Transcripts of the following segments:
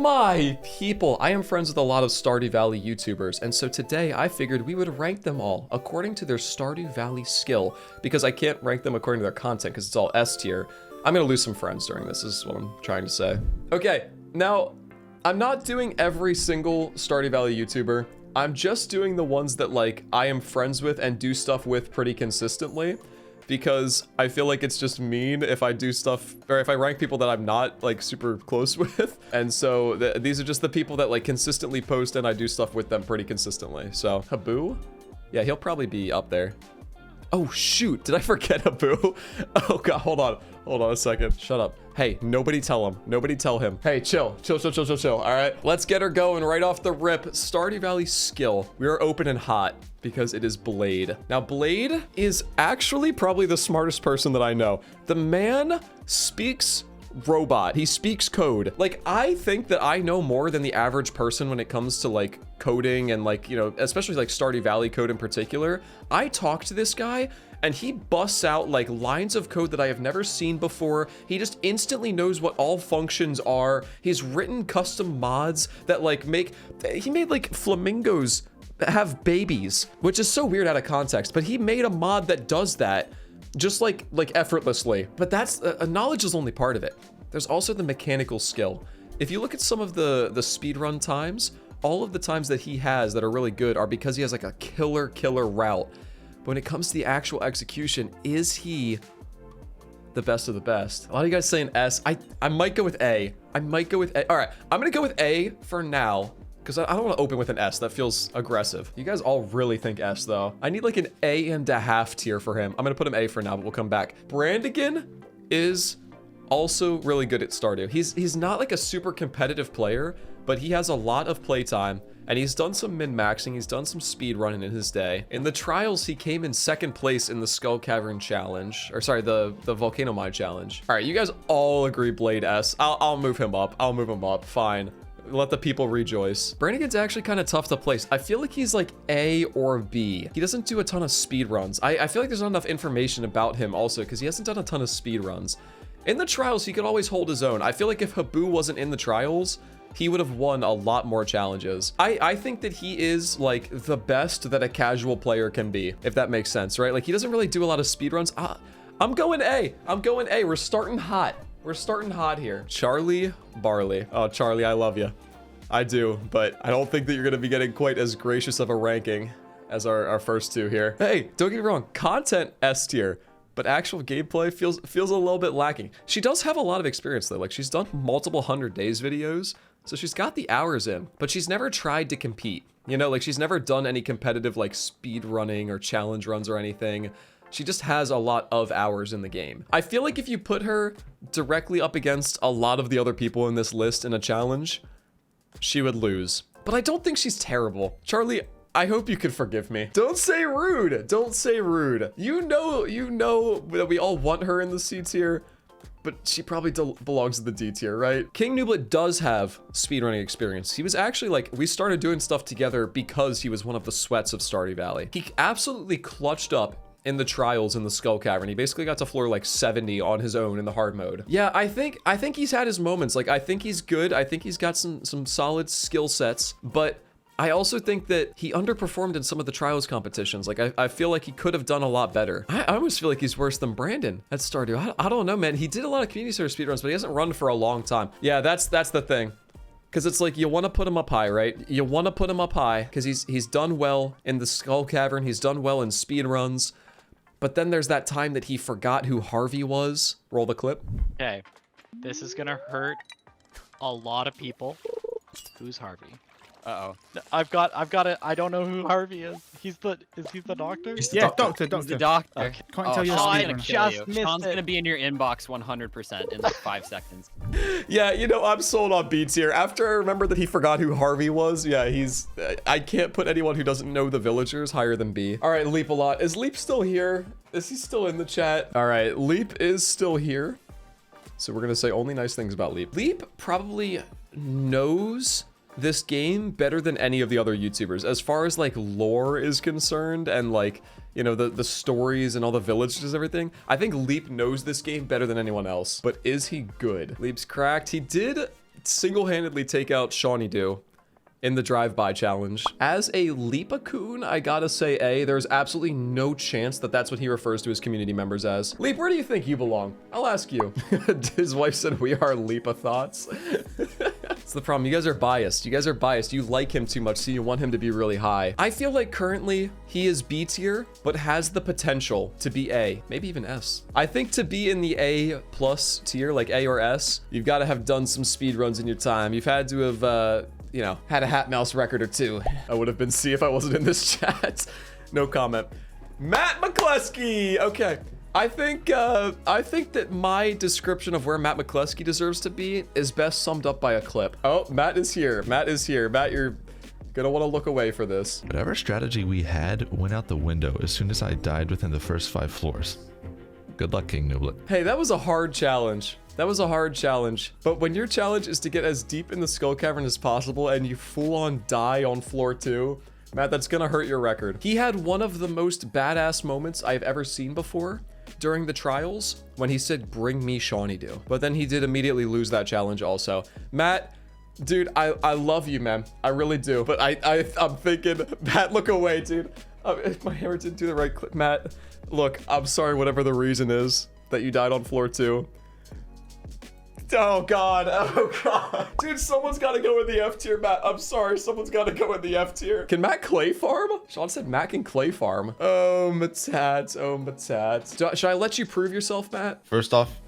My people, I am friends with a lot of Stardew Valley YouTubers, and so today I figured we would rank them all according to their Stardew Valley skill, because I can't rank them according to their content because it's all S tier. I'm gonna lose some friends during this, is what I'm trying to say. Okay, now, I'm not doing every single Stardew Valley YouTuber. I'm just doing the ones that, like, I am friends with and do stuff with pretty consistently, because I feel like it's just mean if I do stuff, or if I rank people that I'm not, like, super close with. And so these are just the people that, like, consistently post, and I do stuff with them pretty consistently. So, Habu? Yeah, he'll probably be up there. Oh, shoot. Did I forget Habu? Oh, God. Hold on a second. Shut up. Hey, nobody tell him. Nobody tell him. Hey, chill. Chill. All right. Let's get her going right off the rip. Stardew Valley skill. We are open and hot because it is Blade. Now, Blade is actually probably the smartest person that I know. The man speaks robot. He speaks code. Like, I think that I know more than the average person when it comes to, like, coding and, like, you know, especially like Stardew Valley code in particular. I talk to this guy and he busts out like lines of code that I have never seen before. He just instantly knows what all functions are. He's written custom mods that like he made like flamingos have babies, which is so weird out of context, but he made a mod that does that just like effortlessly. But that's knowledge is only part of it. There's also the mechanical skill. If you look at some of the speedrun times, all of the times that he has that are really good are because he has like a killer route. But when it comes to the actual execution, is he the best of the best? A lot of you guys saying S. I might go with A. I might go with A. All right, I'm gonna go with A for now, because I don't want to open with an S. That feels aggressive. You guys all really think S, though. I need like an A.5 tier for him. I'm going to put him A for now, but we'll come back. Brandigan is also really good at Stardew. He's not like a super competitive player, but he has a lot of playtime, and he's done some min-maxing. He's done some speed running in his day. In the trials, he came in second place in the Skull Cavern Challenge, or sorry, the Volcano Mine Challenge. All right, you guys all agree Blade S. I'll move him up. I'll move him up. Fine. Let the people rejoice. Brannigan's actually kind of tough to place. I feel like he's like A or B. He doesn't do a ton of speed runs. I feel like there's not enough information about him also because he hasn't done a ton of speed runs. In the trials, he could always hold his own. I feel like if Habu wasn't in the trials, he would have won a lot more challenges. I think that he is like the best that a casual player can be, if that makes sense, right? Like he doesn't really do a lot of speed runs. I'm going A. I'm going A. We're starting hot. We're starting hot here. Charlie Barley. Oh, Charlie, I love you. I do, but I don't think that you're going to be getting quite as gracious of a ranking as our first two here. Hey, don't get me wrong. Content S tier, but actual gameplay feels a little bit lacking. She does have a lot of experience, though. Like, she's done multiple 100 days videos, so she's got the hours in, but she's never tried to compete. You know, like, she's never done any competitive, like, speed running or challenge runs or anything. She just has a lot of hours in the game. I feel like if you put her directly up against a lot of the other people in this list in a challenge, she would lose. But I don't think she's terrible. Charlie, I hope you can forgive me. Don't say rude. Don't say rude. You know that we all want her in the C tier, but she probably belongs to the D tier, right? King Nublet does have speedrunning experience. He was actually like, we started doing stuff together because he was one of the sweats of Stardew Valley. He absolutely clutched up in the trials in the Skull Cavern. He basically got to floor like 70 on his own in the hard mode. Yeah, I think he's had his moments. Like, I think he's good. I think he's got some solid skill sets, but I also think that he underperformed in some of the trials competitions. Like, I feel like he could have done a lot better. I almost feel like he's worse than Brandon at Stardew. I don't know, man. He did a lot of community service speedruns, but he hasn't run for a long time. Yeah, that's the thing. Because it's like, you want to put him up high, right? You want to put him up high because he's done well in the Skull Cavern. He's done well in speedruns. But then there's that time that he forgot who Harvey was. Roll the clip. Okay, this is gonna hurt a lot of people. Who's Harvey? Uh-oh. I've got it. I don't know who Harvey is. Is he the doctor? Yeah, doctor. He's the doctor. Okay. Can't tell you. I just missed Sean's it. gonna be in your inbox 100% in like 5 seconds. Yeah, you know, I'm sold on B tier. After I remember that he forgot who Harvey was, yeah, I can't put anyone who doesn't know the villagers higher than B. All right, Leap a lot. Is Leap still here? Is he still in the chat? All right, Leap is still here. So we're gonna say only nice things about Leap. Leap probably knows this game better than any of the other YouTubers as far as like lore is concerned, and like, you know, the stories and all the villages and everything. I think Leap knows this game better than anyone else. But is he good? Leap's cracked. He did single-handedly take out Shawnee Do in the drive-by challenge. As a Leap-a-coon, I gotta say A, there's absolutely no chance that that's what he refers to his community members as. Leap, where do you think you belong? I'll ask you. His wife said we are Leap-a-thoughts. That's the problem. You guys are biased. You guys are biased. You like him too much, so you want him to be really high. I feel like currently he is B tier, but has the potential to be A, maybe even S. I think to be in the A plus tier, like A or S, you've got to have done some speed runs in your time. You've had to have, you know, had a hat mouse record or two. I would have been C if I wasn't in this chat. No comment. Matt McCluskey. Okay. I think that my description of where Matt McCluskey deserves to be is best summed up by a clip. Oh, Matt is here. Matt is here. Matt, you're gonna want to look away for this. Whatever strategy we had went out the window as soon as I died within the first 5 floors. Good luck, King Nublet. Hey, that was a hard challenge. That was a hard challenge. But when your challenge is to get as deep in the skull cavern as possible and you full on die on floor 2, Matt, that's gonna hurt your record. He had one of the most badass moments I've ever seen before during the trials when he said, "Bring me Shawnee Do." But then he did immediately lose that challenge also. Matt, dude, I love you, man. I really do. But I'm thinking, Matt, look away, dude. My hammer didn't do the right clip. Matt, look, I'm sorry whatever the reason is that you died on floor 2. Oh god, oh god. Dude, someone's gotta go in the F tier, Matt. I'm sorry, someone's gotta go in the F tier. Can Matt clay farm? Sean said Matt can clay farm. Oh, Matat, oh, Matat. Should I let you prove yourself, Matt? First off,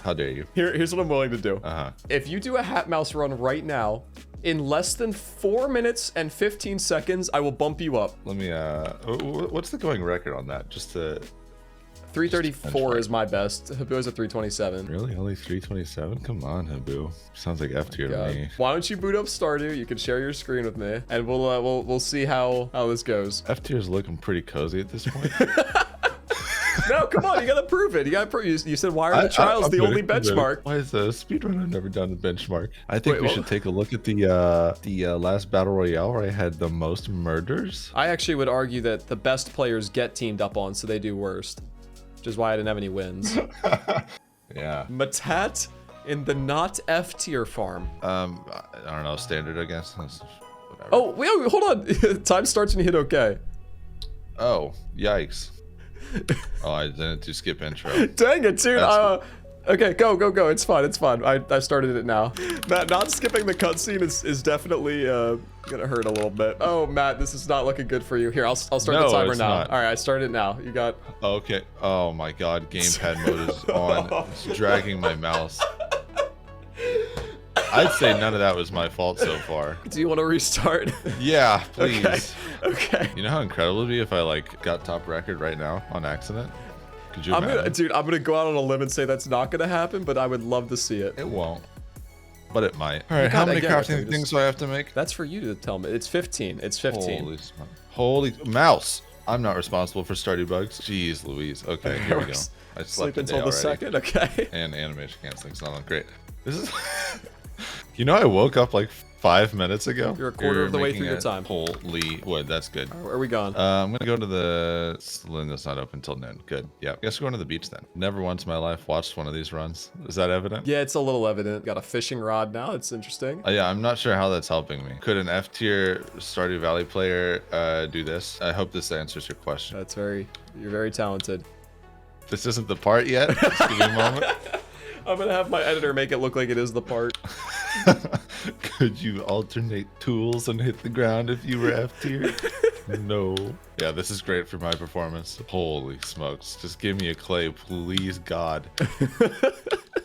how dare you? Here's what I'm willing to do. Uh-huh. If you do a hat mouse run right now, in less than 4 minutes and 15 seconds, I will bump you up. Let me, what's the going record on that? Just to... 334 is my best. Habu is at 327. Really? Only 327? Come on, Habu. Sounds like F tier to me. Why don't you boot up Stardew? You can share your screen with me, and we'll see how this goes. F tier is looking pretty cozy at this point. No, come on, you gotta prove it. You gotta prove. You said why are the trials the only benchmark? Why is the speedrunner never done the benchmark? I think we should take a look at the last battle royale where I had the most murders. I actually would argue that the best players get teamed up on, so they do worst. Which is why I didn't have any wins. Yeah. Matat in the not F tier farm. I don't know, standard, I guess. Whatever. Oh, wait, hold on. Time starts when you hit OK. Oh, yikes. Oh, I didn't do skip intro. Dang it, dude. Okay, go. It's fine. I started it now. Matt, not skipping the cutscene is definitely gonna hurt a little bit. Oh, Matt, this is not looking good for you. Here, I'll start the timer now. Not. All right, I started it now. You got... Okay. Oh my god, gamepad mode is on. It's dragging my mouse. I'd say none of that was my fault so far. Do you want to restart? Yeah, please. Okay. You know how incredible it'd be if I like got top record right now on accident? Could you imagine? I'm gonna go out on a limb and say that's not gonna happen, but I would love to see it. It won't. But it might. All right, how many crafting things do I have to make? That's for you to tell me. It's 15. It's 15. Holy mouse. I'm not responsible for Stardew bugs. Jeez Louise. Okay, here we go. I slept until the second. Okay. And animation canceling's not on. Great. This is... You know, I woke up like 5 minutes ago. You're a quarter of the way through your time. Holy wood, that's good. Where are we going? I'm gonna go to the saloon that's not open until noon. Good. Yeah, guess we're going to the beach then. Never once in my life watched one of these runs. Is that evident? Yeah, it's a little evident. Got a fishing rod now. It's interesting. Yeah, I'm not sure how that's helping me. Could an F tier Stardew Valley player do this? I hope this answers your question. You're very talented. This isn't the part yet. Just give me a moment. I'm gonna have my editor make it look like it is the part. Could you alternate tools and hit the ground if you were F tier? No. Yeah, this is great for my performance. Holy smokes. Just give me a clay, please, God.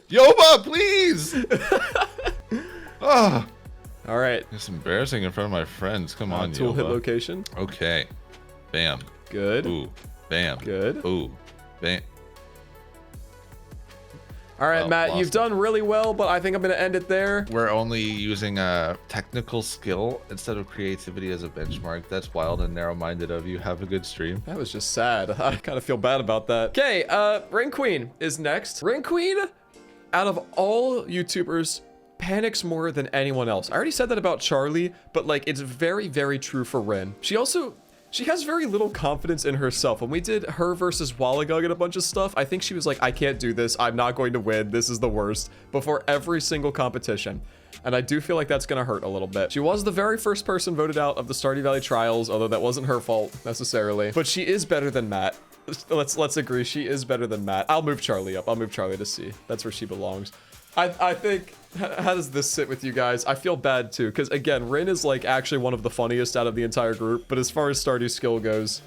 Yoba, please! Ah. All right. It's embarrassing in front of my friends. Come on, tool Yoba. hit location. Okay. Bam. Good. Ooh. Bam. Good. Ooh. Bam. All right, Matt, you've done really well, but I think I'm going to end it there. We're only using technical skill instead of creativity as a benchmark. That's wild and narrow-minded of you. Have a good stream. That was just sad. I kind of feel bad about that. Okay, Ring Queen is next. Ring Queen, out of all YouTubers, panics more than anyone else. I already said that about Charlie, but like it's very, very true for Rin. She She has very little confidence in herself. When we did her versus Wallagug and a bunch of stuff, I think she was like, I can't do this. I'm not going to win. This is the worst. Before every single competition. And I do feel like that's gonna hurt a little bit. She was the very first person voted out of the Stardew Valley trials, although that wasn't her fault necessarily. But she is better than Matt. Let's agree, she is better than Matt. I'll move Charlie up. I'll move Charlie to C. That's where she belongs. I think, how does this sit with you guys? I feel bad too, because again, Rin is like actually one of the funniest out of the entire group, but as far as Stardew skill goes,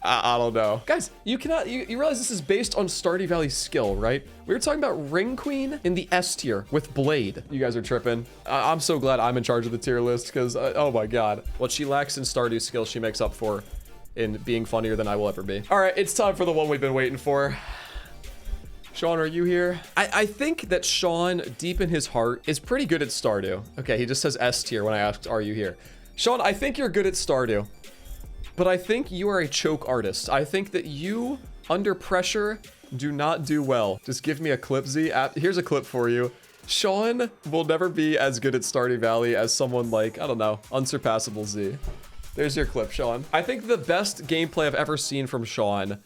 I don't know. Guys, you realize this is based on Stardew Valley skill, right? We were talking about Ring Queen in the S tier with Blade. You guys are tripping. I'm so glad I'm in charge of the tier list, because, oh my god. What she lacks in Stardew skill, she makes up for in being funnier than I will ever be. All right, it's time for the one we've been waiting for. Sean, are you here? I think that Sean, deep in his heart, is pretty good at Stardew. Okay, he just says S tier when I asked, are you here? Sean, I think you're good at Stardew, but I think you are a choke artist. I think that you, under pressure, do not do well. Just give me a clip, Z. Here's a clip for you. Sean will never be as good at Stardew Valley as someone like, I don't know, Unsurpassable Z. There's your clip, Sean. I think the best gameplay I've ever seen from Sean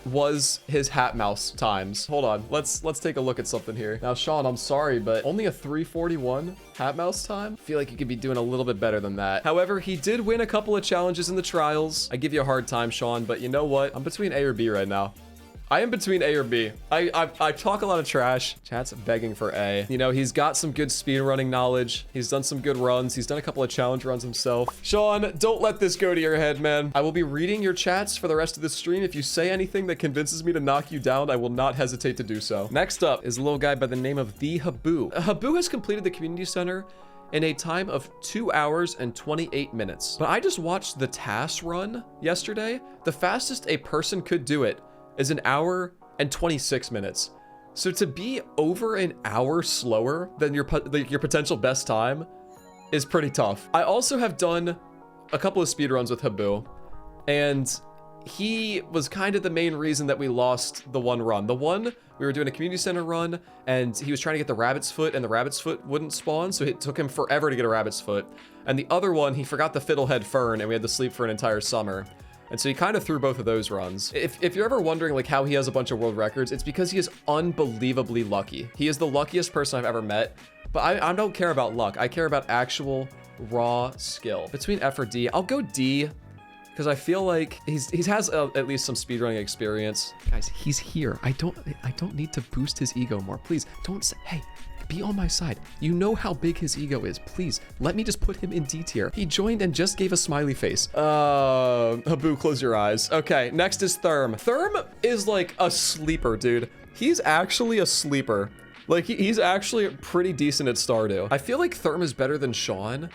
was his hat mouse times. Hold on, let's take a look at something here. Now, Sean, I'm sorry, but only a 341 hat mouse time? I feel like you could be doing a little bit better than that. However, he did win a couple of challenges in the trials. I give you a hard time, Sean, but you know what? I'm between A or B right now. I am between A or B. I talk a lot of trash. Chat's begging for A. You know, he's got some good speedrunning knowledge. He's done some good runs. He's done a couple of challenge runs himself. Sean, don't let this go to your head, man. I will be reading your chats for the rest of the stream. If you say anything that convinces me to knock you down, I will not hesitate to do so. Next up is a little guy by the name of The Habu. Habu has completed the community center in a time of 2 hours and 28 minutes. But I just watched the TAS run yesterday. The fastest a person could do it is 1 hour and 26 minutes. So to be over an hour slower than your potential best time is pretty tough. I also have done a couple of speedruns with Habu, and he was kind of the main reason that we lost the one run. The one, we were doing a community center run, and he was trying to get the rabbit's foot, and the rabbit's foot wouldn't spawn, so it took him forever to get a rabbit's foot. And the other one, he forgot the fiddlehead fern, and we had to sleep for an entire summer. And so he kind of threw both of those runs. If you're ever wondering like how he has a bunch of world records, it's because he is unbelievably lucky. He is the luckiest person I've ever met, but I don't care about luck. I care about actual raw skill. Between F or D, I'll go D, because I feel like he has at least some speedrunning experience. Guys, he's here. I don't need to boost his ego more. Please don't say, hey, be on my side. You know how big his ego is. Please, let me just put him in D tier. He joined and just gave a smiley face. Habu, close your eyes. Okay, next is Therm. Therm is like a sleeper, dude. He's actually a sleeper. Like, he's actually pretty decent at Stardew. I feel like Therm is better than Sean.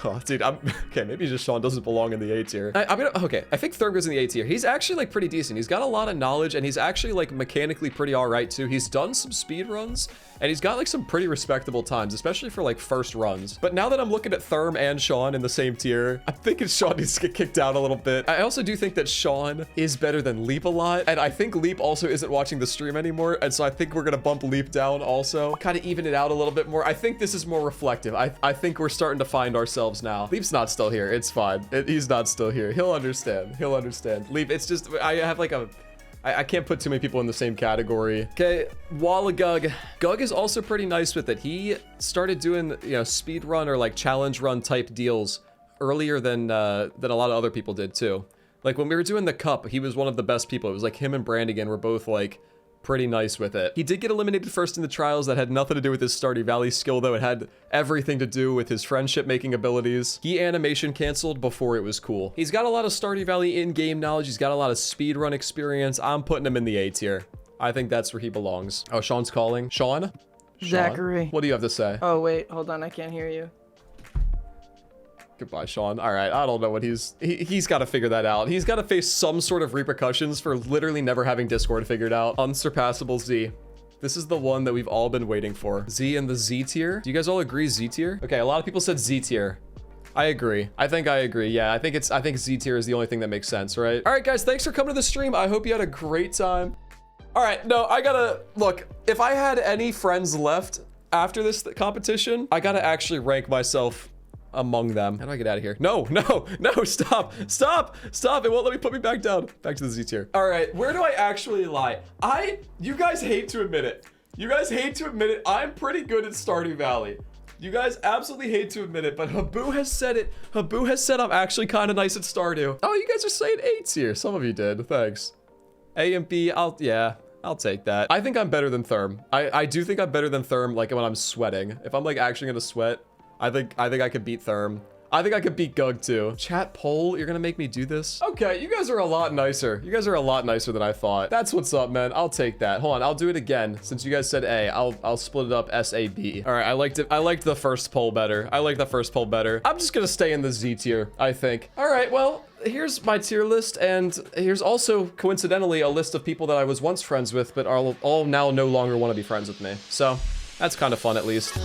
Oh, dude, okay, maybe just Sean doesn't belong in the A tier. Okay, I think Therm goes in the A tier. He's actually like pretty decent. He's got a lot of knowledge, and he's actually like mechanically pretty all right too. He's done some speed runs, and he's got like some pretty respectable times, especially for like first runs. But now that I'm looking at Therm and Sean in the same tier, I'm thinking Sean needs to get kicked out a little bit. I also do think that Sean is better than Leap a lot, and I think Leap also isn't watching the stream anymore, and so I think we're gonna bump Leap down also, kind of even it out a little bit more. I think this is more reflective. I think we're starting to find ourselves now. Leap's not still here. It's fine. He's not still here. He'll understand. He'll understand. Leap, it's just, I have like I can't put too many people in the same category. Okay, Wallagug. Gug is also pretty nice with it. He started doing, you know, speed run or like challenge run type deals earlier than a lot of other people did too. Like when we were doing the cup, he was one of the best people. It was like him and Brandigan were both like pretty nice with it. He did get eliminated first in the trials. That had nothing to do with his Stardew Valley skill, though. It had everything to do with his friendship making abilities. He animation canceled before it was cool. He's got a lot of Stardew Valley in-game knowledge. He's got a lot of speedrun experience. I'm putting him in the A tier. I think that's where he belongs. Oh, Sean's calling. Sean? Zachary. What do you have to say? Oh, wait, hold on. I can't hear you. Goodbye, Sean. All right, I don't know what he's got to figure that out. He's got to face some sort of repercussions for literally never having Discord figured out. Unsurpassable Z. This is the one that we've all been waiting for. Z in the Z tier. Do you guys all agree Z tier? Okay, a lot of people said Z tier. I agree. I agree. Yeah, I think Z tier is the only thing that makes sense, right? All right, guys, thanks for coming to the stream. I hope you had a great time. All right, no, I gotta look. If I had any friends left after this competition, I gotta actually rank myself among them. How do I get out of here? No, no, no, stop, stop, stop. It won't let me put me back down. Back to the Z tier. All right, where do I actually lie? You guys hate to admit it. You guys hate to admit it. I'm pretty good at Stardew Valley. You guys absolutely hate to admit it, but Habu has said it. Habu has said I'm actually kind of nice at Stardew. Oh, you guys are saying 8s here. Some of you did. Thanks. A and B, I'll take that. I think I'm better than Therm. I do think I'm better than Therm, like when I'm sweating. If I'm like actually gonna sweat, I think I could beat Therm. I think I could beat Gug too. Chat poll, you're gonna make me do this? Okay, you guys are a lot nicer. You guys are a lot nicer than I thought. That's what's up, man. I'll take that. Hold on, I'll do it again. Since you guys said A, I'll split it up S-A-B. All right, I liked the first poll better. I like the first poll better. I'm just gonna stay in the Z tier, I think. All right, well, here's my tier list, and here's also coincidentally a list of people that I was once friends with, but are all now no longer want to be friends with me. So that's kind of fun, at least.